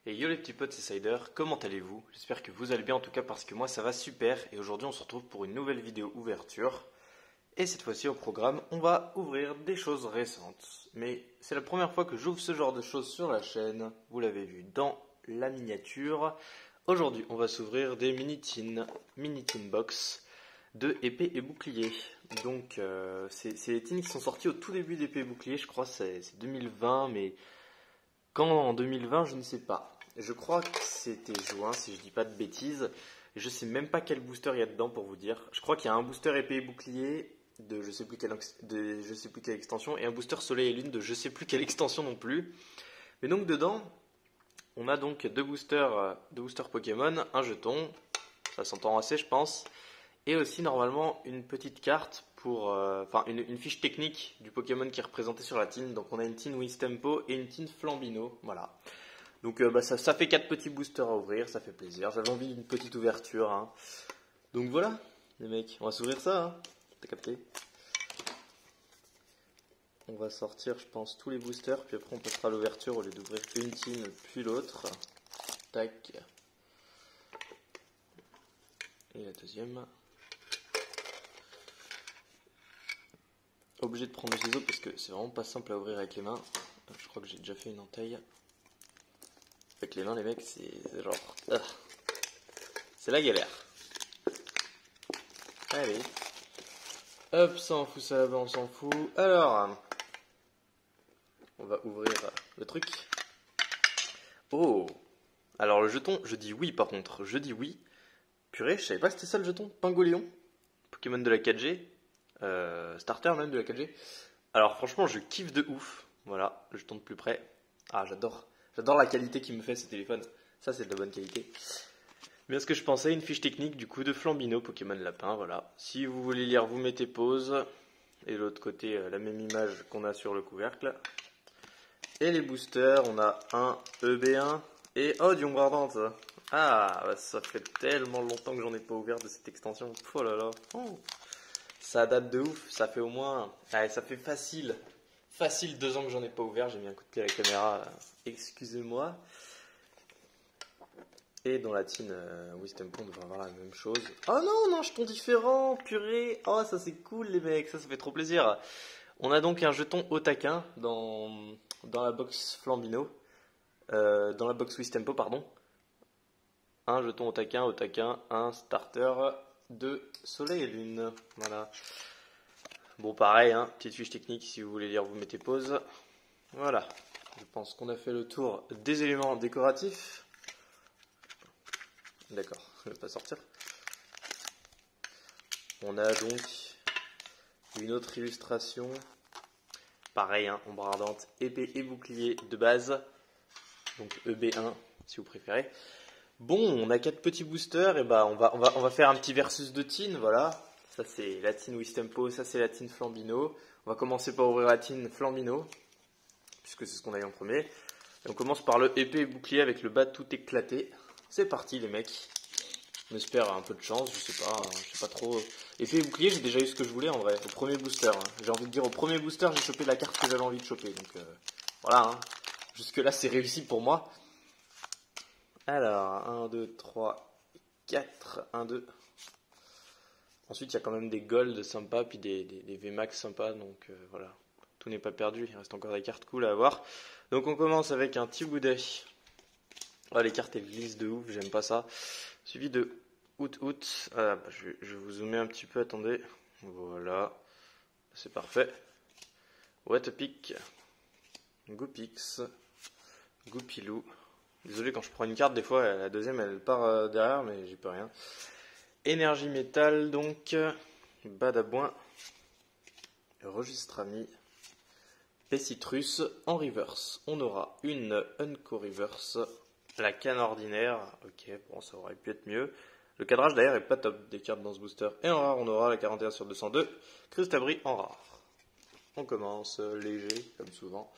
Et yo les petits potes, c'est Cider, comment allez-vous? J'espère que vous allez bien en tout cas parce que moi ça va super et aujourd'hui on se retrouve pour une nouvelle vidéo ouverture. Et cette fois-ci au programme, on va ouvrir des choses récentes. Mais c'est la première fois que j'ouvre ce genre de choses sur la chaîne, vous l'avez vu dans la miniature. Aujourd'hui on va s'ouvrir des mini tin box de épée et bouclier. Donc c'est les tins qui sont sortis au tout début d'épée et bouclier, je crois c'est 2020 mais... Quand en 2020, je ne sais pas. Je crois que c'était juin, si je dis pas de bêtises. Je sais même pas quel booster il y a dedans pour vous dire. Je crois qu'il y a un booster épée et bouclier de je sais plus quelle extension et un booster soleil et lune de je sais plus quelle extension non plus. Mais donc dedans, on a donc deux boosters Pokémon, un jeton, ça s'entend assez je pense, et aussi normalement une petite carte pour, une fiche technique du Pokémon qui est représenté sur la tin. Donc on a une tin Wistempo et une tin Flambino, voilà. Donc ça fait 4 petits boosters à ouvrir, ça fait plaisir. J'avais envie d'une petite ouverture, hein. Donc voilà, les mecs, on va s'ouvrir ça, hein. T'as capté? On va sortir, je pense, tous les boosters, puis après on passera à l'ouverture au lieu d'ouvrir une tin puis l'autre. Tac. Et la deuxième. Obligé de prendre le ciseau parce que c'est vraiment pas simple à ouvrir avec les mains. Je crois que j'ai déjà fait une entaille. Avec les mains, les mecs, c'est genre... c'est la galère. Allez. Hop, ça en fout, ça là-bas, on s'en fout. Alors, on va ouvrir le truc. Oh! Alors le jeton, je dis oui par contre. Je dis oui. Purée, je savais pas que c'était ça le jeton. Pingoléon. Pokémon de la 4G. Starter même de la 4G. Alors franchement je kiffe de ouf. Voilà, je tourne de plus près. Ah j'adore la qualité qu'il me fait ce téléphone. Ça c'est de la bonne qualité. Bien ce que je pensais, une fiche technique du coup de Flambino, Pokémon Lapin, voilà. Si vous voulez lire, vous mettez pause. Et de l'autre côté, la même image qu'on a sur le couvercle. Et les boosters, on a un EB1 et oh du ombre ardente. Ah bah, ça fait tellement longtemps que j'en ai pas ouvert de cette extension. Oh là là. Oh. Ça date de ouf, ça fait au moins... Allez, ça fait facile 2 ans que j'en ai pas ouvert, j'ai mis un coup de pied à la caméra, excusez-moi. Et dans la tin Wistempo, on devrait avoir la même chose. Oh non, jeton différent, purée. Oh ça c'est cool les mecs, ça fait trop plaisir. On a donc un jeton au taquin dans la box Flambino, dans la box Wistempo pardon. Un jeton au taquin, un starter de soleil et lune, voilà. Bon pareil, hein, petite fiche technique, si vous voulez lire vous mettez pause. Voilà, je pense qu'on a fait le tour des éléments décoratifs. D'accord, je ne vais pas sortir. On a donc une autre illustration. Pareil, hein, ombre ardente, épée et bouclier de base. Donc EB1 si vous préférez. Bon, on a 4 petits boosters, et bah on va faire un petit versus de tin, voilà. Ça c'est la tin Wistempo, ça c'est la tin Flambino. On va commencer par ouvrir la tin Flambino, puisque c'est ce qu'on a eu en premier. Et on commence par le épée et bouclier avec le bas tout éclaté. C'est parti les mecs. On espère un peu de chance, je sais pas trop. Épée et bouclier, j'ai déjà eu ce que je voulais en vrai, au premier booster. Hein. J'ai envie de dire au premier booster, j'ai chopé la carte que j'avais envie de choper. Donc voilà, hein. Jusque là c'est réussi pour moi. Alors, 1, 2, 3, 4, 1, 2. Ensuite, il y a quand même des gold sympas, puis des VMAX sympas, donc voilà. Tout n'est pas perdu, il reste encore des cartes cool à avoir. Donc on commence avec un Tiboudet. Oh, les cartes elles glissent de ouf, j'aime pas ça. Suivi de Out. Ah, bah, je vais vous zoomer un petit peu, attendez. Voilà, c'est parfait. Wetpick, Goopix, Goupilou. Désolé, quand je prends une carte, des fois, la deuxième, elle part derrière, mais j'y peux rien. Énergie métal, donc. Badabouin. Registrami. Pessitrus en reverse. On aura une Unco reverse. La canne ordinaire. Ok, bon, ça aurait pu être mieux. Le cadrage, d'ailleurs, est pas top des cartes dans ce booster. Et en rare, on aura la 41 sur 202. Cristabri en rare. On commence léger, comme souvent.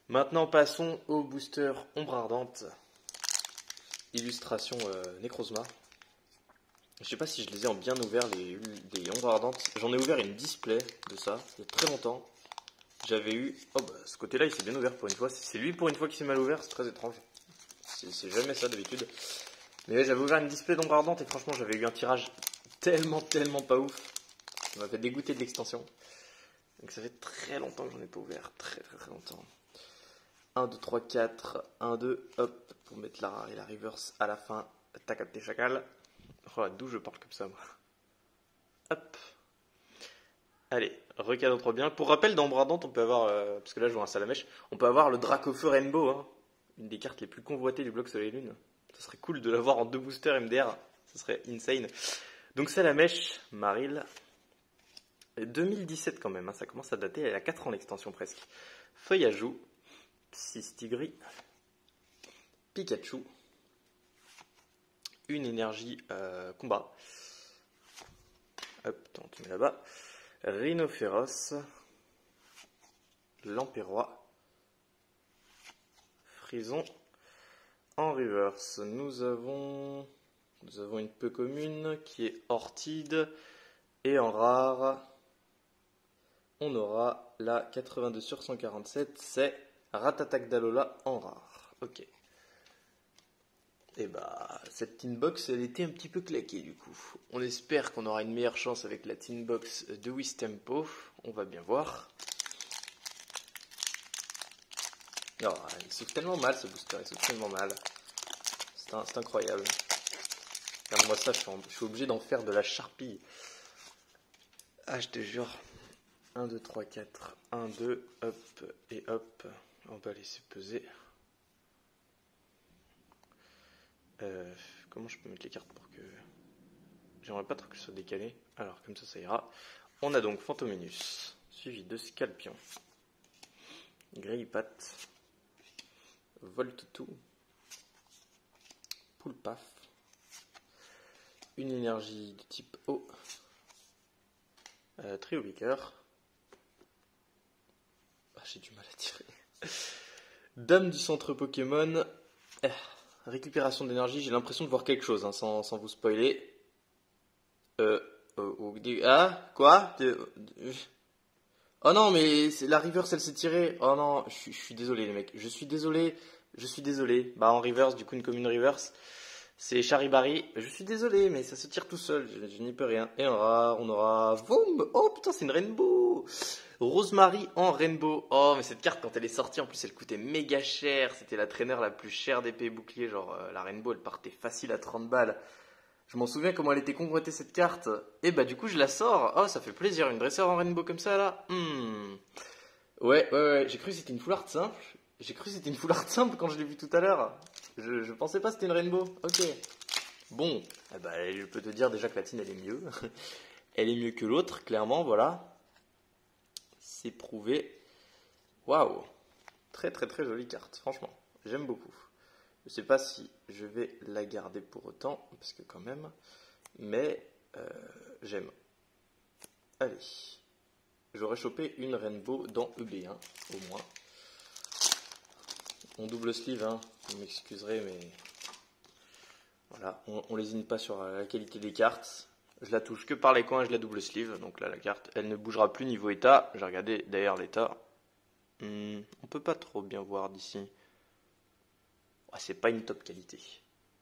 Maintenant, passons au booster ombre ardente. Illustration Necrozma. Je sais pas si je les ai en bien ouvert, les ombres ardentes. J'en ai ouvert une display de ça, il y a très longtemps. J'avais eu... Oh bah, ce côté-là, il s'est bien ouvert pour une fois. C'est lui pour une fois qui s'est mal ouvert, c'est très étrange. c'est jamais ça d'habitude. Mais ouais, j'avais ouvert une display d'ombre ardente et franchement j'avais eu un tirage tellement pas ouf. Ça m'a fait dégoûter de l'extension. Donc ça fait très longtemps que j'en ai pas ouvert, très longtemps. 1, 2, 3, 4, 1, 2, hop, pour mettre la rare et la reverse à la fin. T'as capté chacal. Oh, d'où je parle comme ça moi. Hop. Allez, recadre trop bien. Pour rappel, dans Ombre Ardente, on peut avoir, parce que là je vois un Salamèche, on peut avoir le Dracofeu Rainbow, hein, une des cartes les plus convoitées du bloc Soleil et Lune. Ça serait cool de l'avoir en 2 boosters MDR, ça serait insane. Donc Salamèche, Marill, 2017 quand même, hein, ça commence à dater, elle a 4 ans l'extension presque. Feuillajou, Psystigris, Pikachu, une énergie combat. Hop, attends, tu mets là-bas. Rhinophéros, Lampérois, Frison. En reverse, nous avons une peu commune qui est Ortide. Et en rare, on aura la 82 sur 147, c'est Ratatak Dalola en rare. Ok. Et bah, cette tin box, elle était un petit peu claquée du coup. On espère qu'on aura une meilleure chance avec la tin box de Wistempo. On va bien voir. Oh, il souffle tellement mal ce booster, il souffle tellement mal. C'est incroyable. Regarde-moi ça, je suis obligé d'en faire de la charpie. Ah, je te jure. 1, 2, 3, 4. 1, 2, hop, et hop. On va laisser peser. Comment je peux mettre les cartes pour que... J'aimerais pas trop que ce soit décalé. Alors, comme ça ira. On a donc Fantominus, suivi de Scalpion, Greypat, Voltoutou, Poulpaf, une énergie de type eau, Triobliqueur. Ah, j'ai du mal à tirer. Dame du centre Pokémon. Récupération d'énergie, j'ai l'impression de voir quelque chose, hein, sans vous spoiler. Ah, quoi? Oh non, mais la reverse, elle s'est tirée. Oh non, je suis désolé les mecs. Je suis désolé. Bah en reverse, du coup une commune reverse. C'est Charibari. Je suis désolé, mais ça se tire tout seul. Je n'y peux rien. Et en rare, on aura Voom. Oh putain, c'est une Rainbow. Rosemary en Rainbow. Oh, mais cette carte, quand elle est sortie, en plus, elle coûtait méga cher. C'était la traîneur la plus chère d'épée et bouclier. Genre, la Rainbow, elle partait facile à 30 balles. Je m'en souviens comment elle était convoitée cette carte. Et bah, du coup, je la sors. Oh, ça fait plaisir. Une dresseur en Rainbow comme ça, là. Ouais. J'ai cru que c'était une full art simple. Quand je l'ai vu tout à l'heure. Je pensais pas que c'était une Rainbow. Ok. Bon. Eh bah, je peux te dire déjà que la tienne, elle est mieux. Elle est mieux que l'autre, clairement, voilà. C'est prouvé. Waouh. Très jolie carte, franchement. J'aime beaucoup. Je sais pas si je vais la garder pour autant, parce que quand même. Mais j'aime. Allez. J'aurais chopé une Rainbow dans EB1, au moins. On double sleeve, hein. Vous m'excuserez, mais... Voilà, on lésine pas sur la qualité des cartes. Je la touche que par les coins et je la double sleeve. Donc là, la carte, elle ne bougera plus niveau état. J'ai regardé d'ailleurs l'état. On peut pas trop bien voir d'ici. Oh, c'est pas une top qualité.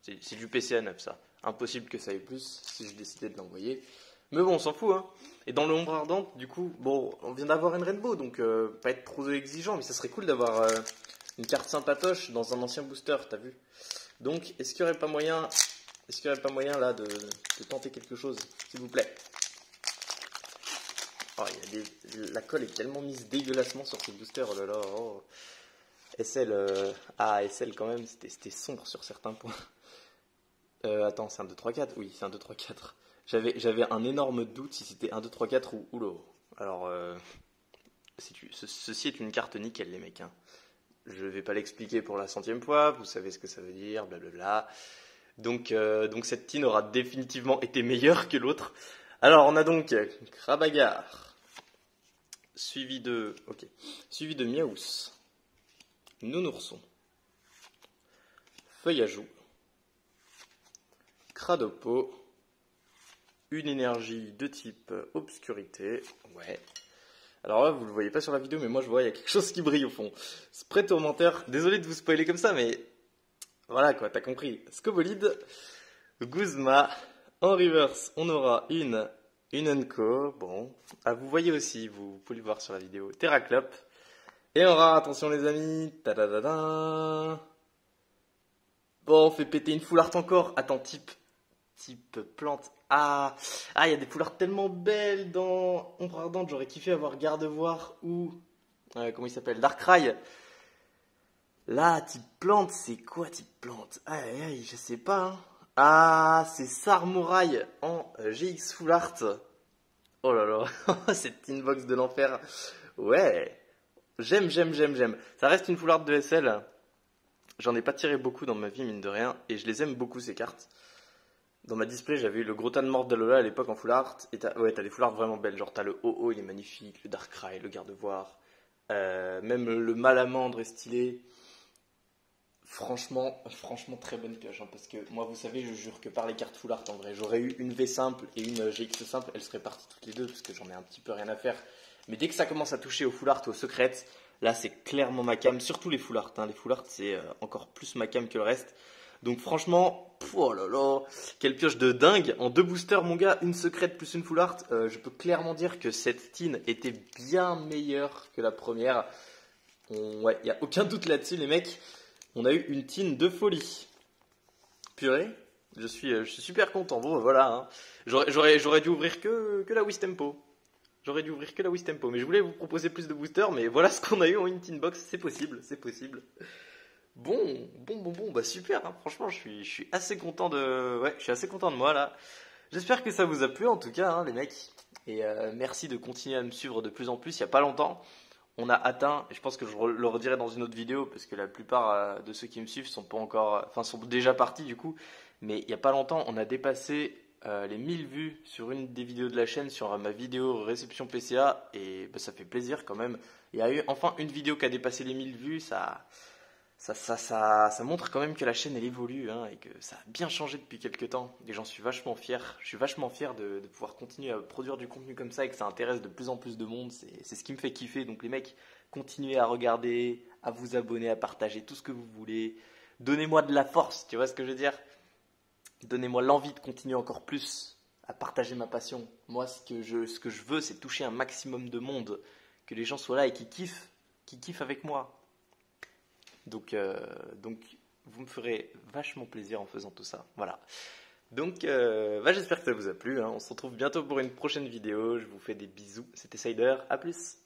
C'est du PCA 9 ça. Impossible que ça aille plus si je décidais de l'envoyer. Mais bon, on s'en fout, hein. Et dans l'ombre ardente, du coup, bon, on vient d'avoir une Rainbow, donc pas être trop exigeant, mais ça serait cool d'avoir une carte sympatoche dans un ancien booster, t'as vu. Donc, est-ce qu'il n'y aurait pas moyen là de tenter quelque chose, s'il vous plaît? Oh, la colle est tellement mise dégueulassement sur ce booster, oh là là. Oh. SL, SL quand même, c'était sombre sur certains points. Attends, c'est un 2, 3, 4? Oui, c'est un 2, 3, 4. J'avais un énorme doute si c'était 1, 2, 3, 4 ou l'eau. Alors, ceci est une carte nickel, les mecs. Hein. Je vais pas l'expliquer pour la 100e fois, vous savez ce que ça veut dire, blablabla. Donc cette tin aura définitivement été meilleure que l'autre. Alors, on a donc Krabagar, suivi de Miaous, Nounourson, Feuillajou, Cradopo, une énergie de type obscurité, ouais. Alors là, vous le voyez pas sur la vidéo, mais moi je vois, il y a quelque chose qui brille au fond. Spray tourmentaire, désolé de vous spoiler comme ça, mais Voilà quoi, t'as compris. Scobolide, Guzma. En reverse, on aura une Unco. Bon, ah, vous voyez aussi, vous pouvez le voir sur la vidéo. Terraclop. Et on aura, attention les amis. Tadadada. Bon, on fait péter une full art encore. Attends, type plante. Ah, il y a des full art tellement belles dans Ombre Ardente. J'aurais kiffé avoir Gardevoir ou comment il s'appelle, Darkrai. Là, type plante, c'est quoi type plante? Aïe, aïe, je sais pas. Hein. Ah, c'est Sarmouraï en GX Full Art. Oh là là, cette inbox de l'enfer. Ouais, j'aime. Ça reste une Full Art de SL. J'en ai pas tiré beaucoup dans ma vie, mine de rien, et je les aime beaucoup ces cartes. Dans ma display, j'avais eu le Grotan Mordalola à l'époque en Full Art. Et t'as des Full Art vraiment belles. Genre, t'as le Oh-Oh, il est magnifique, le Darkrai, le Gardevoir. Même le Malamandre est stylé. Franchement, très bonne pioche. Hein, parce que moi, vous savez, je jure que par les cartes Full Art, en vrai, j'aurais eu une V simple et une GX simple. Elles seraient parties toutes les deux parce que j'en ai un petit peu rien à faire. Mais dès que ça commence à toucher au Full Art, aux secrètes, là, c'est clairement ma cam. Surtout les Full Art. Hein. Les Full Art, c'est encore plus ma cam que le reste. Donc franchement, oh là là, quelle pioche de dingue. En 2 boosters, mon gars, une secrète plus une Full Art. Je peux clairement dire que cette tin était bien meilleure que la première. Ouais, il n'y a aucun doute là-dessus, les mecs. On a eu une tin de folie. Purée, je suis super content. Bon, voilà. Hein. J'aurais dû ouvrir que la Wistempo. J'aurais dû ouvrir que la Wistempo. Mais je voulais vous proposer plus de boosters. Mais voilà ce qu'on a eu en une tin box. C'est possible. Bon, bah super. Hein. Franchement, je suis assez content je suis assez content de moi là. J'espère que ça vous a plu en tout cas, hein, les mecs. Et merci de continuer à me suivre de plus en plus. Il n'y a pas longtemps, on a atteint, et je pense que je le redirai dans une autre vidéo, parce que la plupart de ceux qui me suivent sont pas encore, sont déjà partis du coup. Mais il n'y a pas longtemps, on a dépassé les 1000 vues sur une des vidéos de la chaîne, sur ma vidéo réception PCA. Et bah, ça fait plaisir quand même. Il y a eu enfin une vidéo qui a dépassé les 1000 vues. Ça montre quand même que la chaîne elle évolue hein, et que ça a bien changé depuis quelques temps. Et j'en suis vachement fier. Je suis vachement fier de pouvoir continuer à produire du contenu comme ça et que ça intéresse de plus en plus de monde. C'est ce qui me fait kiffer. Donc les mecs, continuez à regarder, à vous abonner, à partager tout ce que vous voulez. Donnez-moi de la force, tu vois ce que je veux dire? Donnez-moi l'envie de continuer encore plus à partager ma passion. Moi, ce que je veux, c'est toucher un maximum de monde. Que les gens soient là et qui kiffent avec moi. Donc, vous me ferez vachement plaisir en faisant tout ça. Voilà. Donc, j'espère que ça vous a plu. Hein. On se retrouve bientôt pour une prochaine vidéo. Je vous fais des bisous. C'était Cider. À plus.